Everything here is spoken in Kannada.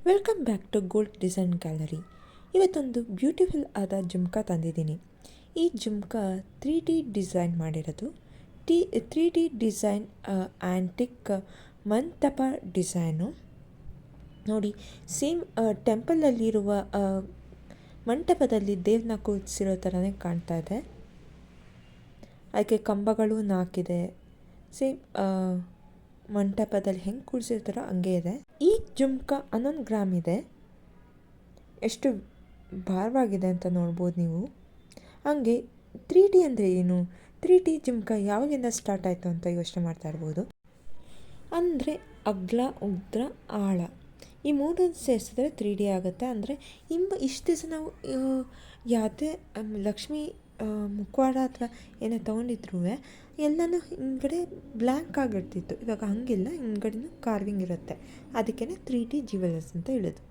Welcome back to gold design gallery. ಇವತ್ತೊಂದು ಬ್ಯೂಟಿಫುಲ್ ಆದ ಜುಮ್ಕಾ ತಂದಿದ್ದೀನಿ. ಈ ಜುಮ್ಕಾ 3D ಡಿಸೈನ್ ಮಾಡಿರೋದು. 3D ಡಿಸೈನ್ ಆ್ಯಂಟಿಕ್ ಮಂಟಪ ಡಿಸೈನು ನೋಡಿ. ಸೇಮ್ ಟೆಂಪಲಲ್ಲಿರುವ ಮಂಟಪದಲ್ಲಿ ದೇವ್ರನ್ನ ಕೂರಿಸಿರೋ ಥರನೇ ಕಾಣ್ತಾ ಇದೆ. ಅದಕ್ಕೆ ಕಂಬಗಳು 4 ಇದೆ. ಸೇಮ್ ಮಂಟಪದಲ್ಲಿ ಹೆಂಗೆ ಕೂರಿಸಿರ್ತಾರೋ ಹಂಗೆ ಇದೆ. ಈ ಜುಮ್ಕಾ 11 ಗ್ರಾಮ್ ಇದೆ. ಎಷ್ಟು ಭಾರವಾಗಿದೆ ಅಂತ ನೋಡ್ಬೋದು ನೀವು. ಹಾಗೆ 3D ಅಂದರೆ ಏನು, 3D ಜುಮ್ಕಾ ಯಾವಾಗಿಂದ ಸ್ಟಾರ್ಟ್ ಆಯಿತು ಅಂತ ಯೋಚನೆ ಮಾಡ್ತಾ ಇರ್ಬೋದು. ಅಂದರೆ ಅಗ್ಲ, ಉದ್ದ, ಆಳ ಈ 3 ಸೇರಿಸಿದ್ರೆ 3D ಆಗುತ್ತೆ. ಅಂದರೆ ಇಷ್ಟು ದಿವಸ ನಾವು ಯಾವುದೇ ಲಕ್ಷ್ಮಿ ಮುಖವಾಡ ಅಥವಾ ಏನೋ ತೊಗೊಂಡಿದ್ರು ಎಲ್ಲನೂ ಹಿಂದ್ಗಡೆ ಬ್ಲ್ಯಾಂಕ್ ಆಗಿರ್ತಿತ್ತು. ಇವಾಗ ಹಂಗಿಲ್ಲ, ಹಿಂದ್ಗಡೆನೂ ಕಾರ್ವಿಂಗ್ ಇರುತ್ತೆ. ಅದಕ್ಕೇ 3D ಜ್ಯುವೆಲರ್ಸ್ ಅಂತ ಹೇಳೋದು.